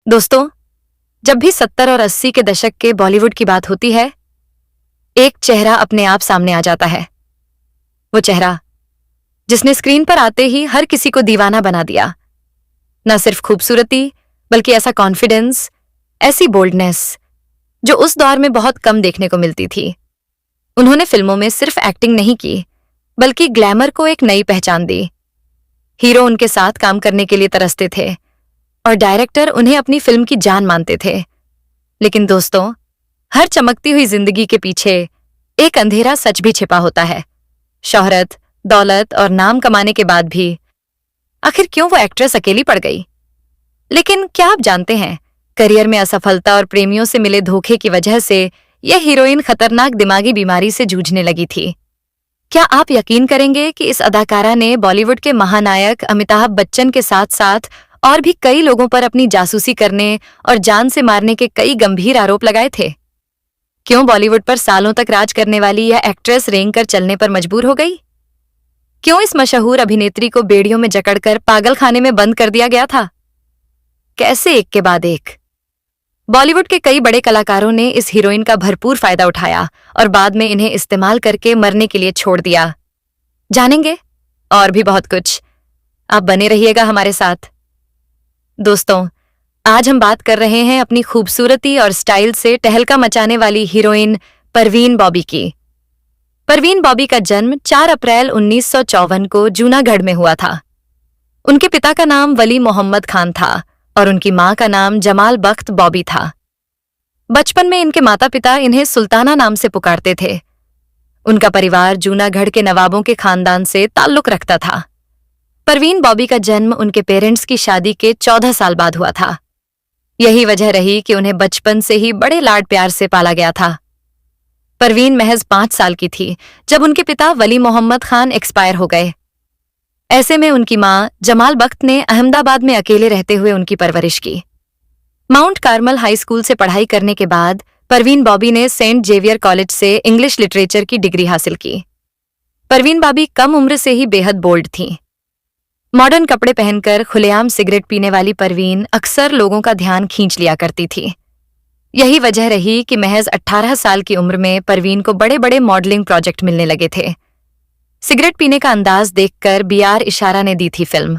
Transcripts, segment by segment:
दोस्तों, जब भी 70 और 80 के दशक के बॉलीवुड की बात होती है, एक चेहरा अपने आप सामने आ जाता है। वो चेहरा जिसने स्क्रीन पर आते ही हर किसी को दीवाना बना दिया। न सिर्फ खूबसूरती, बल्कि ऐसा कॉन्फिडेंस, ऐसी बोल्डनेस जो उस दौर में बहुत कम देखने को मिलती थी। उन्होंने फिल्मों में सिर्फ एक्टिंग नहीं की, बल्कि ग्लैमर को एक नई पहचान दी। हीरो उनके साथ काम करने के लिए तरसते थे और डायरेक्टर उन्हें अपनी फिल्म की जान मानते थे। लेकिन दोस्तों, हर चमकती हुई जिंदगी के पीछे एक अंधेरा सच भी छिपा होता है। शोहरत, दौलत और नाम कमाने के बाद भी आखिर क्यों वो एक्ट्रेस अकेली पड़ गई? लेकिन क्या आप जानते हैं, करियर में असफलता और प्रेमियों से मिले धोखे की वजह से यह हीरोइन खतरनाक दिमागी बीमारी से जूझने लगी थी। क्या आप यकीन करेंगे कि इस अदाकारा ने बॉलीवुड के महानायक अमिताभ बच्चन के साथ साथ और भी कई लोगों पर अपनी जासूसी करने और जान से मारने के कई गंभीर आरोप लगाए थे? क्यों बॉलीवुड पर सालों तक राज करने वाली यह एक्ट्रेस रेंग कर चलने पर मजबूर हो गई? क्यों इस मशहूर अभिनेत्री को बेड़ियों में जकड़कर पागलखाने में बंद कर दिया गया था? कैसे एक के बाद एक बॉलीवुड के कई बड़े कलाकारों ने इस हीरोइन का भरपूर फायदा उठाया और बाद में इन्हें इस्तेमाल करके मरने के लिए छोड़ दिया। जानेंगे और भी बहुत कुछ। आप बने रहिएगा हमारे साथ। दोस्तों, आज हम बात कर रहे हैं अपनी खूबसूरती और स्टाइल से टहलका मचाने वाली हीरोइन परवीन बॉबी की। परवीन बॉबी का जन्म 4 अप्रैल 1954 को जूनागढ़ में हुआ था। उनके पिता का नाम वली मोहम्मद खान था और उनकी मां का नाम जमाल बख्त बॉबी था। बचपन में इनके माता पिता इन्हें सुल्ताना नाम से पुकारते थे। उनका परिवार जूनागढ़ के नवाबों के खानदान से ताल्लुक रखता था। परवीन बॉबी का जन्म उनके पेरेंट्स की शादी के 14 साल बाद हुआ था। यही वजह रही कि उन्हें बचपन से ही बड़े लाड प्यार से पाला गया था। परवीन महज 5 साल की थी जब उनके पिता वली मोहम्मद खान एक्सपायर हो गए। ऐसे में उनकी मां जमाल बख्त ने अहमदाबाद में अकेले रहते हुए उनकी परवरिश की। माउंट कार्मल हाई स्कूल से पढ़ाई करने के बाद परवीन बॉबी ने सेंट जेवियर कॉलेज से इंग्लिश लिटरेचर की डिग्री हासिल की। परवीन बॉबी कम उम्र से ही बेहद बोल्ड थीं। मॉडर्न कपड़े पहनकर खुलेआम सिगरेट पीने वाली परवीन अक्सर लोगों का ध्यान खींच लिया करती थी। यही वजह रही कि महज 18 साल की उम्र में परवीन को बड़े बड़े मॉडलिंग प्रोजेक्ट मिलने लगे थे। सिगरेट पीने का अंदाज देखकर बीआर इशारा ने दी थी फिल्म।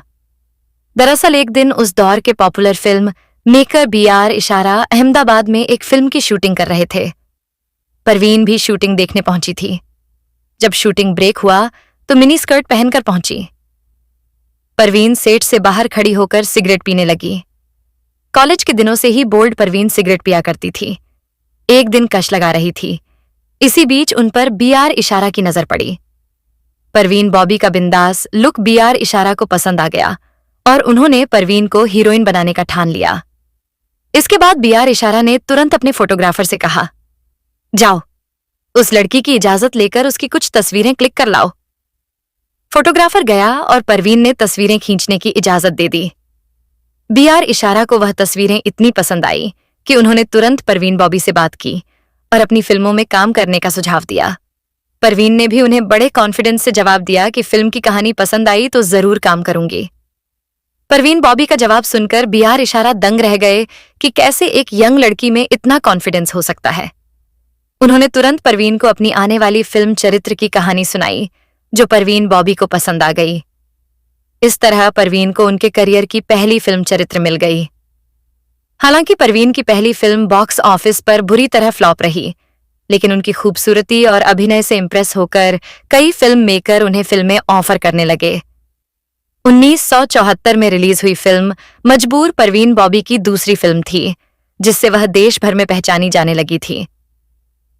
दरअसल एक दिन उस दौर के पॉपुलर फिल्म मेकर बीआर इशारा अहमदाबाद में एक फिल्म की शूटिंग कर रहे थे। परवीन भी शूटिंग देखने पहुंची थी। जब शूटिंग ब्रेक हुआ तो मिनी स्कर्ट पहनकर पहुंची। परवीन सेट से बाहर खड़ी होकर सिगरेट पीने लगी। कॉलेज के दिनों से ही बोल्ड परवीन सिगरेट पिया करती थी। एक दिन कश लगा रही थी। इसी बीच उन पर बीआर इशारा की नजर पड़ी। परवीन बॉबी का बिंदास लुक बीआर इशारा को पसंद आ गया और उन्होंने परवीन को हीरोइन बनाने का ठान लिया। इसके बाद बीआर इशारा ने तुरंत अपने फोटोग्राफर से कहा, जाओ, उस लड़की की इजाजत लेकर उसकी कुछ तस्वीरें क्लिक कर लाओ। फोटोग्राफर गया और परवीन ने तस्वीरें खींचने की इजाजत दे दी। बीआर इशारा को वह तस्वीरें इतनी पसंद आई कि उन्होंने तुरंत परवीन बॉबी से बात की और अपनी फिल्मों में काम करने का सुझाव दिया। परवीन ने भी उन्हें बड़े कॉन्फिडेंस से जवाब दिया कि फिल्म की कहानी पसंद आई तो जरूर काम करूंगी। परवीन बॉबी का जवाब सुनकर बीआर इशारा दंग रह गए कि कैसे एक यंग लड़की में इतना कॉन्फिडेंस हो सकता है। उन्होंने तुरंत परवीन को अपनी आने वाली फिल्म चरित्र की कहानी सुनाई, जो परवीन बॉबी को पसंद आ गई। इस तरह परवीन को उनके करियर की पहली फिल्म चरित्र मिल गई। हालांकि परवीन की पहली फिल्म बॉक्स ऑफिस पर बुरी तरह फ्लॉप रही, लेकिन उनकी खूबसूरती और अभिनय से इंप्रेस होकर कई फिल्म मेकर उन्हें फिल्में ऑफर करने लगे। 1974 में रिलीज हुई फिल्म मजबूर परवीन बॉबी की दूसरी फिल्म थी, जिससे वह देश भर में पहचानी जाने लगी थी।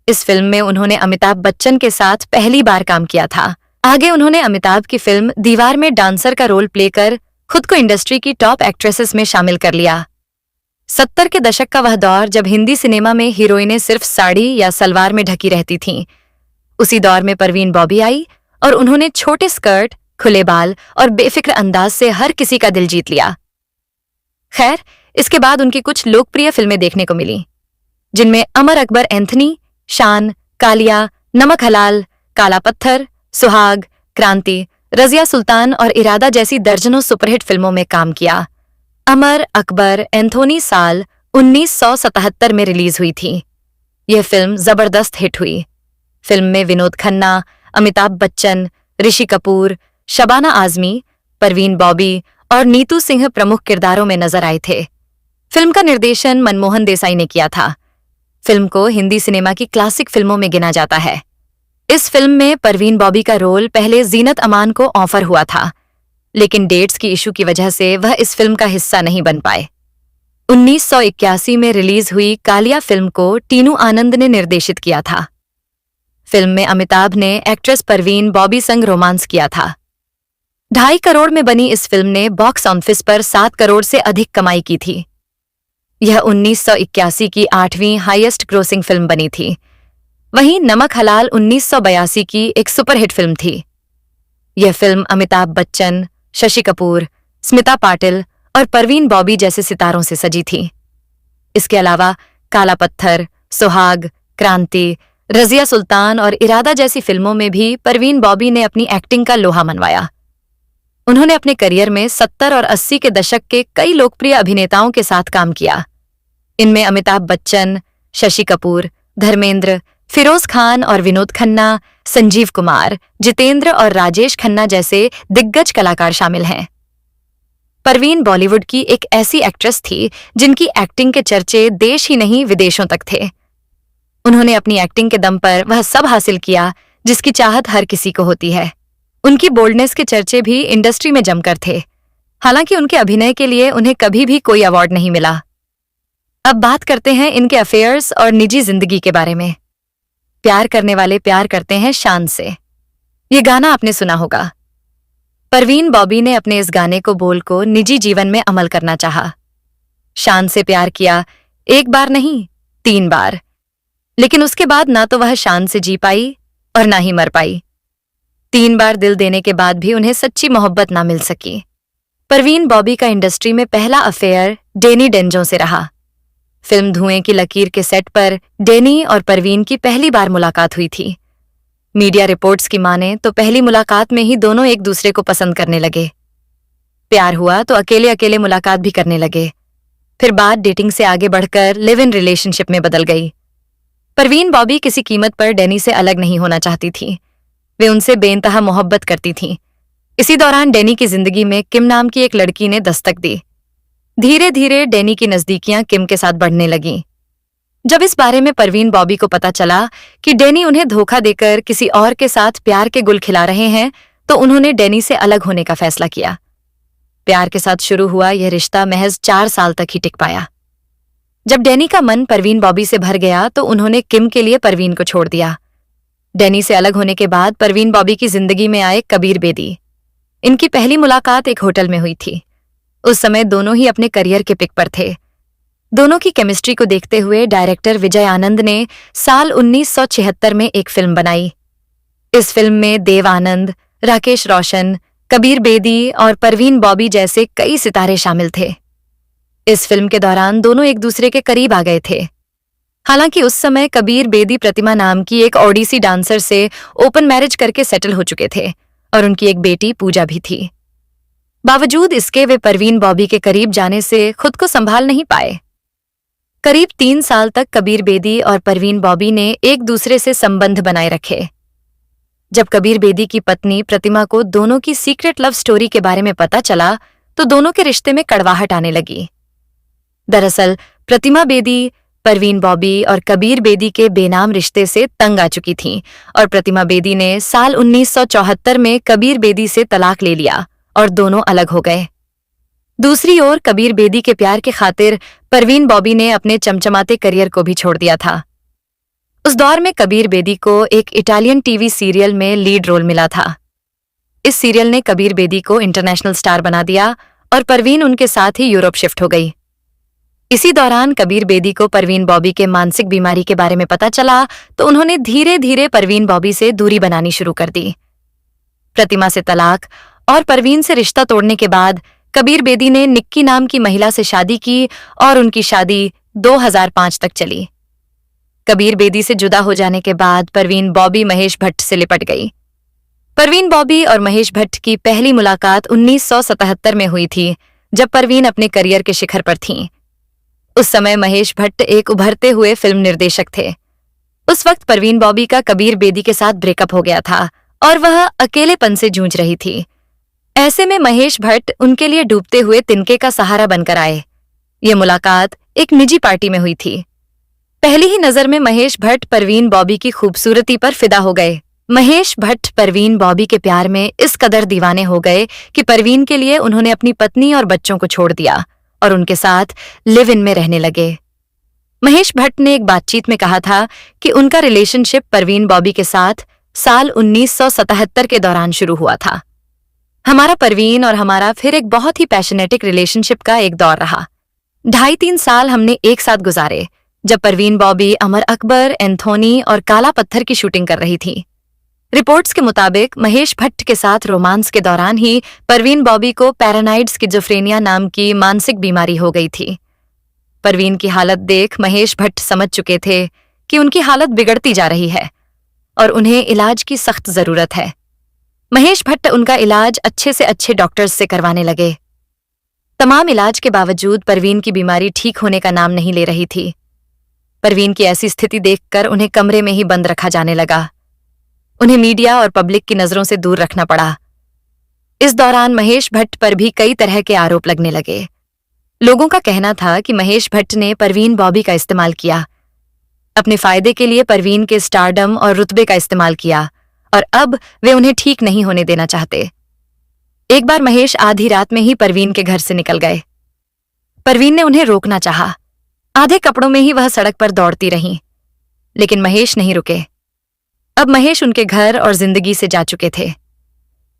इस फिल्म में उन्होंने अमिताभ बच्चन के साथ पहली बार काम किया था। आगे उन्होंने अमिताभ की फिल्म दीवार में डांसर का रोल प्ले कर खुद को इंडस्ट्री की टॉप एक्ट्रेसेस में शामिल कर लिया। 70 के दशक का वह दौर जब हिंदी सिनेमा में हीरोइनें सिर्फ साड़ी या सलवार में ढकी रहती थीं। उसी दौर में परवीन बॉबी आई और उन्होंने छोटे स्कर्ट, खुले बाल और बेफिक्र अंदाज से हर किसी का दिल जीत लिया। खैर, इसके बाद उनकी कुछ लोकप्रिय फिल्में देखने को मिली, जिनमें अमर अकबर एंथनी, शान, कालिया, नमक हलाल, काला पत्थर, सुहाग, क्रांति, रजिया सुल्तान और इरादा जैसी दर्जनों सुपरहिट फिल्मों में काम किया। अमर अकबर एंथोनी साल 1977 में रिलीज हुई थी। यह फिल्म जबरदस्त हिट हुई। फिल्म में विनोद खन्ना, अमिताभ बच्चन, ऋषि कपूर, शबाना आजमी, परवीन बॉबी और नीतू सिंह प्रमुख किरदारों में नजर आए थे। फिल्म का निर्देशन मनमोहन देसाई ने किया था। फिल्म को हिंदी सिनेमा की क्लासिक फिल्मों में गिना जाता है। इस फिल्म में परवीन बॉबी का रोल पहले जीनत अमान को ऑफर हुआ था, लेकिन डेट्स की इशू की वजह से वह इस फिल्म का हिस्सा नहीं बन पाए। 1981 में रिलीज हुई कालिया फिल्म को टीनू आनंद ने निर्देशित किया था। फिल्म में अमिताभ ने एक्ट्रेस परवीन बॉबी संग रोमांस किया था। 2.5 करोड़ में बनी इस फिल्म ने बॉक्स ऑफिस पर 7 करोड़ से अधिक कमाई की थी। यह 1981 की 8वीं हाईएस्ट ग्रोसिंग फिल्म बनी थी। वहीं नमक हलाल 1982 की एक सुपरहिट फिल्म थी। यह फिल्म अमिताभ बच्चन, शशि कपूर, स्मिता पाटिल और परवीन बॉबी जैसे सितारों से सजी थी। इसके अलावा काला पत्थर, सुहाग, क्रांति, रजिया सुल्तान और इरादा जैसी फिल्मों में भी परवीन बॉबी ने अपनी एक्टिंग का लोहा मनवाया। उन्होंने अपने करियर में 70 और 80 के दशक के कई लोकप्रिय अभिनेताओं के साथ काम किया। इनमें अमिताभ बच्चन, शशि कपूर, धर्मेंद्र, फिरोज खान और विनोद खन्ना, संजीव कुमार, जितेंद्र और राजेश खन्ना जैसे दिग्गज कलाकार शामिल हैं। परवीन बॉलीवुड की एक ऐसी एक्ट्रेस थी जिनकी एक्टिंग के चर्चे देश ही नहीं विदेशों तक थे। उन्होंने अपनी एक्टिंग के दम पर वह सब हासिल किया जिसकी चाहत हर किसी को होती है। उनकी बोल्डनेस के चर्चे भी इंडस्ट्री में जमकर थे। हालांकि उनके अभिनय के लिए उन्हें कभी भी कोई अवार्ड नहीं मिला। अब बात करते हैं इनके अफेयर्स और निजी जिंदगी के बारे में। प्यार करने वाले प्यार करते हैं शान से। ये गाना आपने सुना होगा। परवीन बॉबी ने अपने इस गाने को बोल को निजी जीवन में अमल करना चाहा। शान से प्यार किया, एक बार नहीं 3 बार, लेकिन उसके बाद ना तो वह शान से जी पाई और ना ही मर पाई। 3 बार दिल देने के बाद भी उन्हें सच्ची मोहब्बत ना मिल सकी। परवीन बॉबी का इंडस्ट्री में पहला अफेयर डेनी डेंजो से रहा। फिल्म धुएं की लकीर के सेट पर डेनी और परवीन की पहली बार मुलाकात हुई थी। मीडिया रिपोर्ट्स की माने तो पहली मुलाकात में ही दोनों एक दूसरे को पसंद करने लगे। प्यार हुआ तो अकेले अकेले मुलाकात भी करने लगे। फिर बात डेटिंग से आगे बढ़कर लिव इन रिलेशनशिप में बदल गई। परवीन बॉबी किसी कीमत पर डेनी से अलग नहीं होना चाहती थी। वे उनसे बेइंतहा मोहब्बत करती थीं। इसी दौरान डेनी की जिंदगी में किम नाम की एक लड़की ने दस्तक दी। धीरे धीरे डेनी की नजदीकियां किम के साथ बढ़ने लगीं। जब इस बारे में परवीन बॉबी को पता चला कि डेनी उन्हें धोखा देकर किसी और के साथ प्यार के गुल खिला रहे हैं, तो उन्होंने डेनी से अलग होने का फैसला किया। प्यार के साथ शुरू हुआ यह रिश्ता महज 4 साल तक ही टिक पाया। जब डेनी का मन परवीन बॉबी से भर गया तो उन्होंने किम के लिए परवीन को छोड़ दिया। डेनी से अलग होने के बाद परवीन बॉबी की जिंदगी में आए कबीर बेदी। इनकी पहली मुलाकात एक होटल में हुई थी। उस समय दोनों ही अपने करियर के पिक पर थे। दोनों की केमिस्ट्री को देखते हुए डायरेक्टर विजय आनंद ने साल 1976 में एक फिल्म बनाई। इस फिल्म में देव आनंद, राकेश रोशन, कबीर बेदी और परवीन बॉबी जैसे कई सितारे शामिल थे। इस फिल्म के दौरान दोनों एक दूसरे के करीब आ गए थे। हालांकि उस समय कबीर बेदी प्रतिमा नाम की एक ओडिसी डांसर से ओपन मैरिज करके सेटल हो चुके थे और उनकी एक बेटी पूजा भी थी। बावजूद इसके वे परवीन बॉबी के करीब जाने से खुद को संभाल नहीं पाए। करीब 3 साल तक कबीर बेदी और परवीन बॉबी ने एक दूसरे से संबंध बनाए रखे। जब कबीर बेदी की पत्नी प्रतिमा को दोनों की सीक्रेट लव स्टोरी के बारे में पता चला तो दोनों के रिश्ते में कड़वाहट आने लगी। दरअसल प्रतिमा बेदी परवीन बॉबी और कबीर बेदी के बेनाम रिश्ते से तंग आ चुकी थीं और प्रतिमा बेदी ने साल 1974 में कबीर बेदी से तलाक ले लिया और दोनों अलग हो गए। दूसरी ओर कबीर बेदी के प्यार के खातिर परवीन बॉबी ने अपने चमचमाते करियर को भी छोड़ दिया था। उस दौर में कबीर बेदी को एक इटालियन टीवी सीरियल में लीड रोल मिला था। इस सीरियल ने कबीर बेदी को इंटरनेशनल स्टार बना दिया और परवीन उनके साथ ही यूरोप शिफ्ट हो गई। इसी दौरान कबीर बेदी को परवीन बॉबी के मानसिक बीमारी के बारे में पता चला तो उन्होंने धीरे धीरे परवीन बॉबी से दूरी बनानी शुरू कर दी। प्रतिमा से तलाक और परवीन से रिश्ता तोड़ने के बाद कबीर बेदी ने निक्की नाम की महिला से शादी की और उनकी शादी 2005 तक चली। कबीर बेदी से जुदा हो जाने के बाद परवीन बॉबी महेश भट्ट से लिपट गई। परवीन बॉबी और महेश भट्ट की पहली मुलाकात 1977 में हुई थी, जब परवीन अपने करियर के शिखर पर थीं। उस समय महेश भट्ट एक उभरते हुए फिल्म निर्देशक थे। उस वक्त परवीन बॉबी का कबीर बेदी के साथ ब्रेकअप हो गया था और वह अकेलेपन से जूझ रही थी। ऐसे में महेश भट्ट उनके लिए डूबते हुए तिनके का सहारा बनकर आए। ये मुलाकात एक निजी पार्टी में हुई थी। पहली ही नजर में महेश भट्ट परवीन बॉबी की खूबसूरती पर फिदा हो गए। महेश भट्ट परवीन बॉबी के प्यार में इस कदर दीवाने हो गए कि परवीन के लिए उन्होंने अपनी पत्नी और बच्चों को छोड़ दिया और उनके साथ लिव इन में रहने लगे। महेश भट्ट ने एक बातचीत में कहा था कि उनका रिलेशनशिप परवीन बॉबी के साथ साल 1977 के दौरान शुरू हुआ था। हमारा परवीन और हमारा फिर एक बहुत ही पैशनेटिक रिलेशनशिप का एक दौर रहा। 2.5-3 साल हमने एक साथ गुजारे जब परवीन बॉबी अमर अकबर, एंथोनी और काला पत्थर की शूटिंग कर रही थी। रिपोर्ट्स के मुताबिक महेश भट्ट के साथ रोमांस के दौरान ही परवीन बॉबी को पैरानाइड स्किज़ोफ्रेनिया नाम की मानसिक बीमारी हो गई थी। परवीन की हालत देख महेश भट्ट समझ चुके थे कि उनकी हालत बिगड़ती जा रही है और उन्हें इलाज की सख्त जरूरत है। महेश भट्ट उनका इलाज अच्छे से अच्छे डॉक्टर्स से करवाने लगे। तमाम इलाज के बावजूद परवीन की बीमारी ठीक होने का नाम नहीं ले रही थी। परवीन की ऐसी स्थिति देखकर उन्हें कमरे में ही बंद रखा जाने लगा। उन्हें मीडिया और पब्लिक की नजरों से दूर रखना पड़ा। इस दौरान महेश भट्ट पर भी कई तरह के आरोप लगने लगे। लोगों का कहना था कि महेश भट्ट ने परवीन बॉबी का इस्तेमाल किया, अपने फायदे के लिए परवीन के स्टारडम और रुतबे का इस्तेमाल किया और अब वे उन्हें ठीक नहीं होने देना चाहते। एक बार महेश आधी रात में ही परवीन के घर से निकल गए। परवीन ने उन्हें रोकना चाहा। आधे कपड़ों में ही वह सड़क पर दौड़ती रहीं, लेकिन महेश नहीं रुके। अब महेश उनके घर और जिंदगी से जा चुके थे।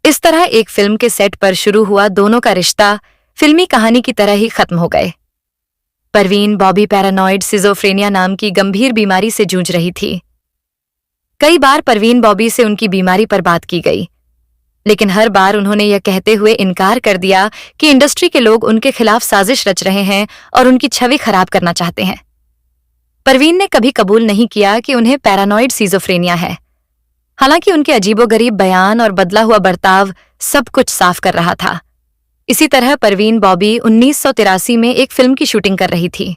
इस तरह एक फिल्म के सेट पर शुरू हुआ दोनों का रिश्ता फिल्मी कहानी की तरह ही खत्म हो गए। परवीन बॉबी पैरानॉइड सिजोफ्रेनिया नाम की गंभीर बीमारी से जूझ रही थी। कई बार परवीन बॉबी से उनकी बीमारी पर बात की गई, लेकिन हर बार उन्होंने यह कहते हुए इनकार कर दिया कि इंडस्ट्री के लोग उनके खिलाफ साजिश रच रहे हैं और उनकी छवि खराब करना चाहते हैं। परवीन ने कभी कबूल नहीं किया कि उन्हें पैरानॉइड सिजोफ्रेनिया है, हालांकि उनके अजीबोगरीब बयान और बदला हुआ बर्ताव सब कुछ साफ कर रहा था। इसी तरह परवीन बॉबी 1983 में एक फिल्म की शूटिंग कर रही थी।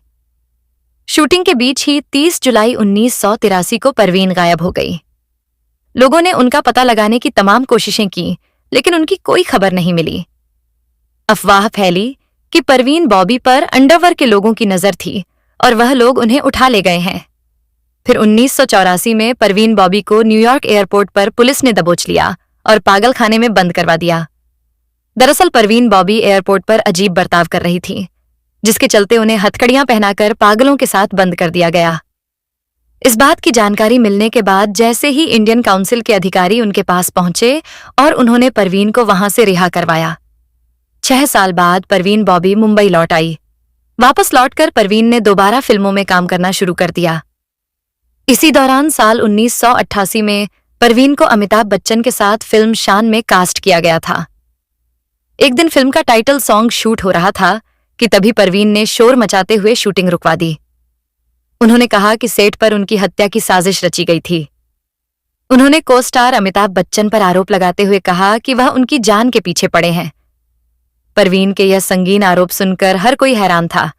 शूटिंग के बीच ही 30 जुलाई 1983 को परवीन गायब हो गई। लोगों ने उनका पता लगाने की तमाम कोशिशें की, लेकिन उनकी कोई खबर नहीं मिली। अफवाह फैली कि परवीन बॉबी पर अंडरवर्ल्ड के लोगों की नजर थी और वह लोग उन्हें उठा ले गए हैं। फिर 1984 में परवीन बॉबी को न्यूयॉर्क एयरपोर्ट पर पुलिस ने दबोच लिया और पागल खाने में बंद करवा दिया। दरअसल परवीन बॉबी एयरपोर्ट पर अजीब बर्ताव कर रही थी, जिसके चलते उन्हें हथकड़ियां पहनाकर पागलों के साथ बंद कर दिया गया। इस बात की जानकारी मिलने के बाद जैसे ही इंडियन काउंसिल के अधिकारी उनके पास पहुंचे और उन्होंने परवीन को वहां से रिहा करवाया। 6 साल बाद परवीन बॉबी मुंबई लौट आई। वापस लौटकर परवीन ने दोबारा फिल्मों में काम करना शुरू कर दिया। इसी दौरान साल 1988 में परवीन को अमिताभ बच्चन के साथ फिल्म शान में कास्ट किया गया था। एक दिन फिल्म का टाइटल सॉन्ग शूट हो रहा था कि तभी परवीन ने शोर मचाते हुए शूटिंग रुकवा दी। उन्होंने कहा कि सेट पर उनकी हत्या की साजिश रची गई थी। उन्होंने को स्टार अमिताभ बच्चन पर आरोप लगाते हुए कहा कि वह उनकी जान के पीछे पड़े हैं। परवीन के यह संगीन आरोप सुनकर हर कोई हैरान था,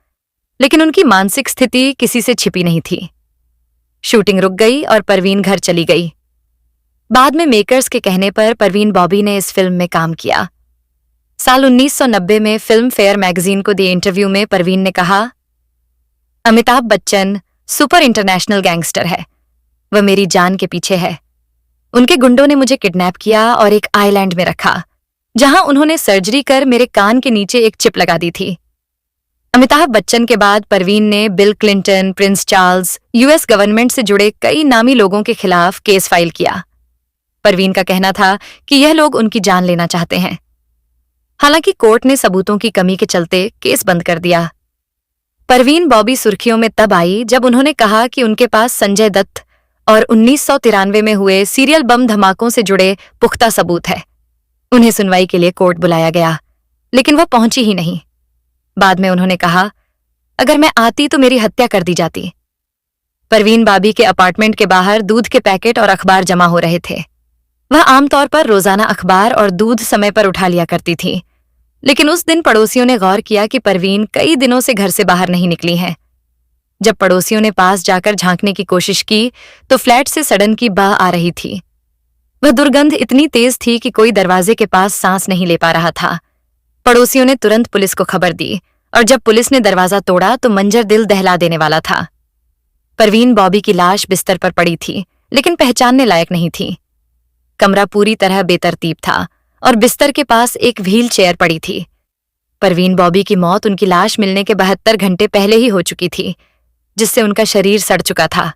लेकिन उनकी मानसिक स्थिति किसी से छिपी नहीं थी। शूटिंग रुक गई और परवीन घर चली गई। बाद में मेकर्स के कहने पर परवीन बॉबी ने इस फिल्म में काम किया। साल 1990 में फिल्म फेयर मैगजीन को दिए इंटरव्यू में परवीन ने कहा, Amitabh Bachchan super international gangster है। वह मेरी जान के पीछे है। उनके गुंडों ने मुझे किडनैप किया और एक आइलैंड में रखा, जहां उन्होंने सर्जरी कर मेरे कान के नीचे एक चिप लगा दी थी। अमिताभ बच्चन के बाद परवीन ने bill Clinton, Prince Charles, US government से जुड़े कई नामी लोगों के खिलाफ केस फाइल किया। परवीन का कहना था कि यह लोग उनकी जान लेना चाहते हैं। हालांकि कोर्ट ने सबूतों की कमी के चलते केस बंद कर दिया। परवीन बॉबी सुर्खियों में तब आई जब उन्होंने कहा कि उनके पास संजय दत्त और 1993 में हुए सीरियल बम धमाकों से जुड़े पुख्ता सबूत है। उन्हें सुनवाई के लिए कोर्ट बुलाया गया, लेकिन वह पहुंची ही नहीं। बाद में उन्होंने कहा, अगर मैं आती तो मेरी हत्या कर दी जाती। परवीन बॉबी के अपार्टमेंट के बाहर दूध के पैकेट और अखबार जमा हो रहे थे। वह आमतौर पर रोजाना अखबार और दूध समय पर उठा लिया करती थी, लेकिन उस दिन पड़ोसियों ने गौर किया कि परवीन कई दिनों से घर से बाहर नहीं निकली है। जब पड़ोसियों ने पास जाकर झांकने की कोशिश की तो फ्लैट से सड़न की बह आ रही थी। वह दुर्गंध इतनी तेज थी कि कोई दरवाजे के पास सांस नहीं ले पा रहा था। पड़ोसियों ने तुरंत पुलिस को खबर दी और जब पुलिस ने दरवाजा तोड़ा तो मंजर दिल दहला देने वाला था। परवीन बॉबी की लाश बिस्तर पर पड़ी थी, लेकिन पहचानने लायक नहीं थी। कमरा पूरी तरह बेतरतीब था और बिस्तर के पास एक व्हील चेयर पड़ी थी। परवीन बॉबी की मौत उनकी लाश मिलने के 72 घंटे पहले ही हो चुकी थी, जिससे उनका शरीर सड़ चुका था।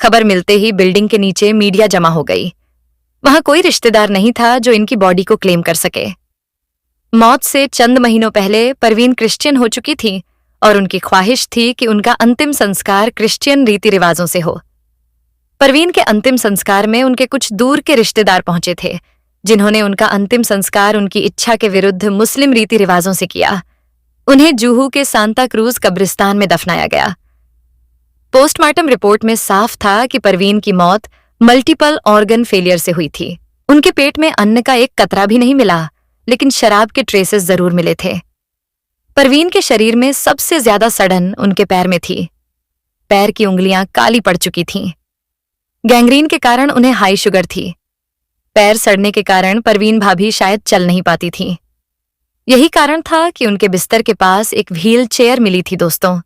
खबर मिलते ही बिल्डिंग के नीचे मीडिया जमा हो गई। वहां कोई रिश्तेदार नहीं था जो इनकी बॉडी को क्लेम कर सके। मौत से चंद महीनों पहले परवीन क्रिश्चियन हो चुकी थी और उनकी ख्वाहिश थी कि उनका अंतिम संस्कार क्रिश्चियन रीति रिवाजों से हो। परवीन के अंतिम संस्कार में उनके कुछ दूर के रिश्तेदार पहुंचे थे, जिन्होंने उनका अंतिम संस्कार उनकी इच्छा के विरुद्ध मुस्लिम रीति रिवाजों से किया। उन्हें जूहू के सांता क्रूज कब्रिस्तान में दफनाया गया। पोस्टमार्टम रिपोर्ट में साफ था कि परवीन की मौत मल्टीपल ऑर्गन फेलियर से हुई थी। उनके पेट में अन्न का एक कतरा भी नहीं मिला, लेकिन शराब के ट्रेसेस जरूर मिले थे। परवीन के शरीर में सबसे ज्यादा सड़न उनके पैर में थी। पैर की उंगलियां काली पड़ चुकी थीं। गैंग्रीन के कारण उन्हें हाई शुगर थी। पैर सड़ने के कारण परवीन भाभी शायद चल नहीं पाती थीं। यही कारण था कि उनके बिस्तर के पास एक व्हील चेयर मिली थी। दोस्तों,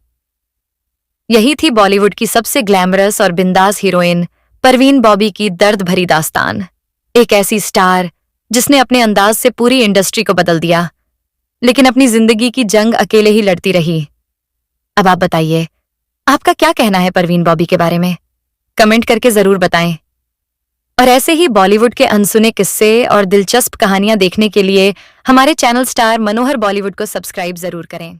यही थी बॉलीवुड की सबसे ग्लैमरस और बिंदास हीरोइन परवीन बॉबी की दर्द भरी दास्तान। एक ऐसी स्टार जिसने अपने अंदाज से पूरी इंडस्ट्री को बदल दिया, लेकिन अपनी जिंदगी की जंग अकेले ही लड़ती रही। अब आप बताइए, आपका क्या कहना है परवीन बॉबी के बारे में? कमेंट करके जरूर बताएं। और ऐसे ही बॉलीवुड के अनसुने किस्से और दिलचस्प कहानियां देखने के लिए हमारे चैनल स्टार मनोहर बॉलीवुड को सब्सक्राइब जरूर करें।